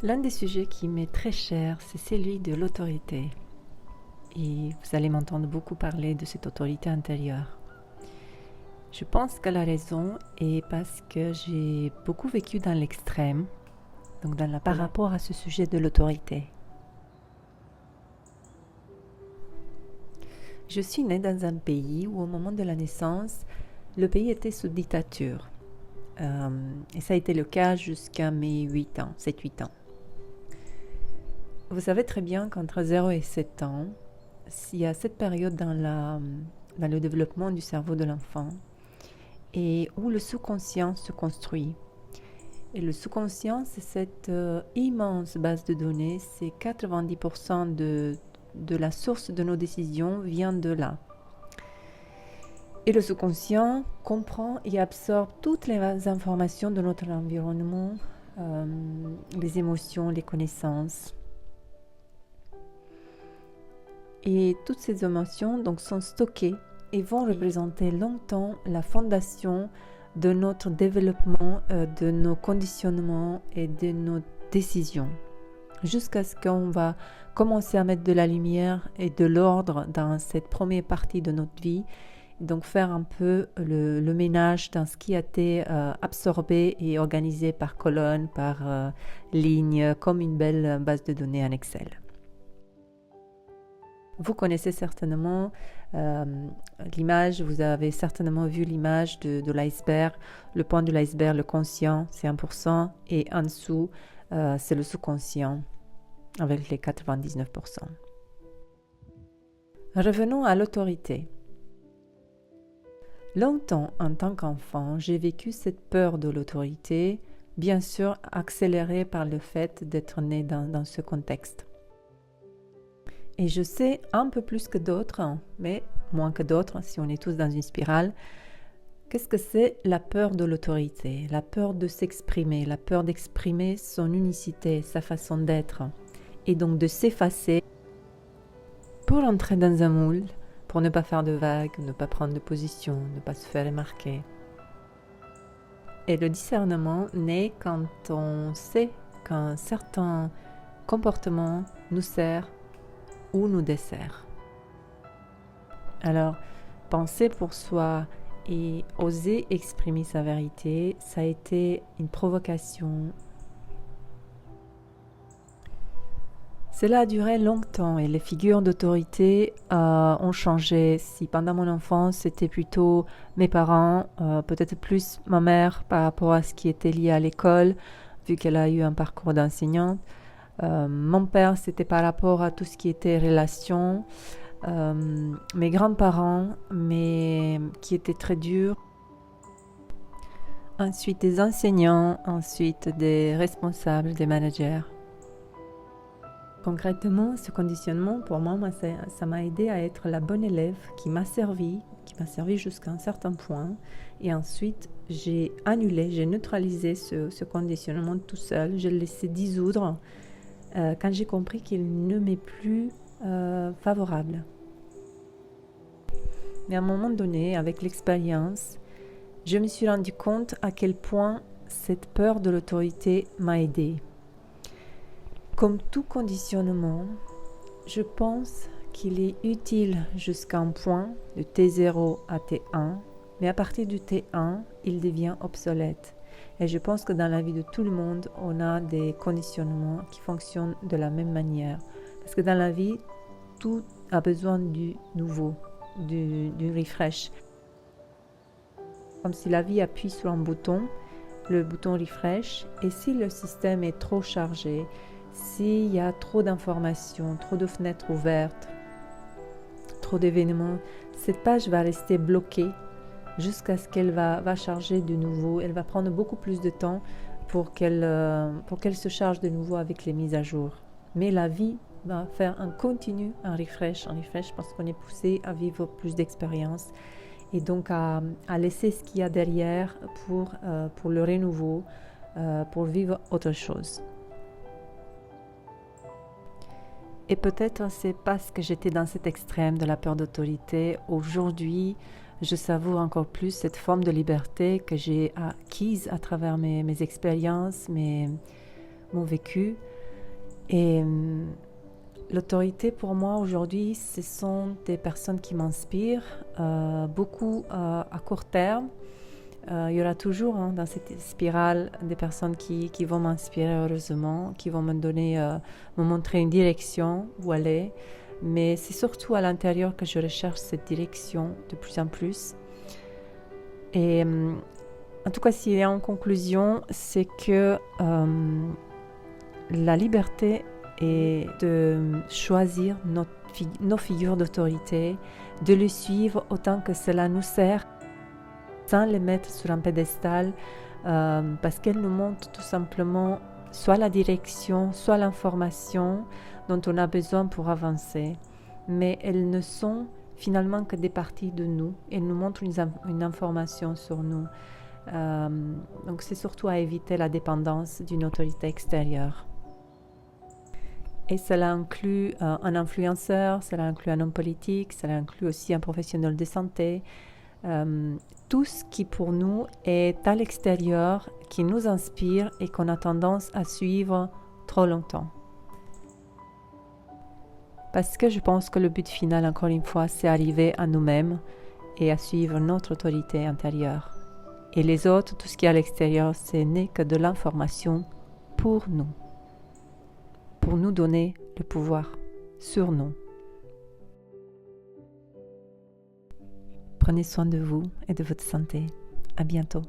L'un des sujets qui m'est très cher, c'est celui de l'autorité. Et vous allez m'entendre beaucoup parler de cette autorité intérieure. Je pense que la raison est parce que j'ai beaucoup vécu dans l'extrême, par rapport à ce sujet de l'autorité. Je suis née dans un pays où au moment de la naissance, le pays était sous dictature. Et ça a été le cas jusqu'à mes 8 ans, 7-8 ans. Vous savez très bien qu'entre 0 et 7 ans, il y a cette période dans le développement du cerveau de l'enfant et où le sous-conscient se construit. Et le sous-conscient, c'est cette immense base de données, c'est 90% de la source de nos décisions vient de là. Et le sous-conscient comprend et absorbe toutes les informations de notre environnement, les émotions, les connaissances. Et toutes ces émotions donc, sont stockées et vont représenter longtemps la fondation de notre développement, de nos conditionnements et de nos décisions. Jusqu'à ce qu'on va commencer à mettre de la lumière et de l'ordre dans cette première partie de notre vie. Donc faire un peu le ménage dans ce qui a été absorbé et organisé par colonne, par ligne, comme une belle base de données en Excel. Vous connaissez certainement l'image, vous avez certainement vu l'image de l'iceberg. Le point de l'iceberg, le conscient, c'est 1%, et en dessous, c'est le sous-conscient avec les 99%. Revenons à l'autorité. Longtemps, en tant qu'enfant, j'ai vécu cette peur de l'autorité, bien sûr accélérée par le fait d'être né dans ce contexte. Et je sais un peu plus que d'autres, mais moins que d'autres, si on est tous dans une spirale, qu'est-ce que c'est la peur de l'autorité, la peur de s'exprimer, la peur d'exprimer son unicité, sa façon d'être, et donc de s'effacer pour entrer dans un moule, pour ne pas faire de vagues, ne pas prendre de position, ne pas se faire remarquer. Et le discernement naît quand on sait qu'un certain comportement nous sert ou nous dessert. Alors, penser pour soi et oser exprimer sa vérité, ça a été une provocation. Cela a duré longtemps et les figures d'autorité ont changé. Si pendant mon enfance, c'était plutôt mes parents, peut-être plus ma mère par rapport à ce qui était lié à l'école, vu qu'elle a eu un parcours d'enseignante. Mon père, c'était par rapport à tout ce qui était relations. Mes grands-parents, mais qui étaient très durs. Ensuite des enseignants, ensuite des responsables, des managers. Concrètement, ce conditionnement, pour moi, ça m'a aidé à être la bonne élève qui m'a servi jusqu'à un certain point. Et ensuite, j'ai annulé, j'ai neutralisé ce conditionnement tout seul. Je l'ai laissé dissoudre quand j'ai compris qu'il ne m'est plus favorable. Mais à un moment donné, avec l'expérience, je me suis rendu compte à quel point cette peur de l'autorité m'a aidée. Comme tout conditionnement, je pense qu'il est utile jusqu'à un point, de T0 à T1, mais à partir du T1, il devient obsolète. Et je pense que dans la vie de tout le monde, on a des conditionnements qui fonctionnent de la même manière. Parce que dans la vie, tout a besoin du nouveau, du refresh. Comme si la vie appuie sur un bouton, le bouton refresh, et si le système est trop chargé, s'il y a trop d'informations, trop de fenêtres ouvertes, trop d'événements, cette page va rester bloquée jusqu'à ce qu'elle va charger de nouveau. Elle va prendre beaucoup plus de temps pour qu'elle se charge de nouveau avec les mises à jour. Mais la vie va faire un continu, un refresh parce qu'on est poussé à vivre plus d'expériences et donc à laisser ce qu'il y a derrière pour le renouveau, pour vivre autre chose. Et peut-être c'est parce que j'étais dans cet extrême de la peur d'autorité. Aujourd'hui, je savoure encore plus cette forme de liberté que j'ai acquise à travers mes expériences, mon vécu. Et l'autorité pour moi aujourd'hui, ce sont des personnes qui m'inspirent, beaucoup à court terme. Il y aura toujours dans cette spirale des personnes qui vont m'inspirer heureusement, qui vont me montrer une direction où aller. Mais c'est surtout à l'intérieur que je recherche cette direction de plus en plus. Et en tout cas, s'il y a en conclusion, c'est que la liberté est de choisir nos figures d'autorité, de les suivre autant que cela nous sert, sans les mettre sur un pédestal, parce qu'elles nous montrent tout simplement soit la direction, soit l'information dont on a besoin pour avancer. Mais elles ne sont finalement que des parties de nous. Elles nous montrent une information sur nous. Donc c'est surtout à éviter la dépendance d'une autorité extérieure. Et cela inclut un influenceur, cela inclut un homme politique, cela inclut aussi un professionnel de santé. Tout ce qui pour nous est à l'extérieur, qui nous inspire et qu'on a tendance à suivre trop longtemps. Parce que je pense que le but final, encore une fois, c'est arriver à nous-mêmes et à suivre notre autorité intérieure. Et les autres, tout ce qui est à l'extérieur, ce n'est que de l'information pour nous donner le pouvoir sur nous. Prenez soin de vous et de votre santé. À bientôt.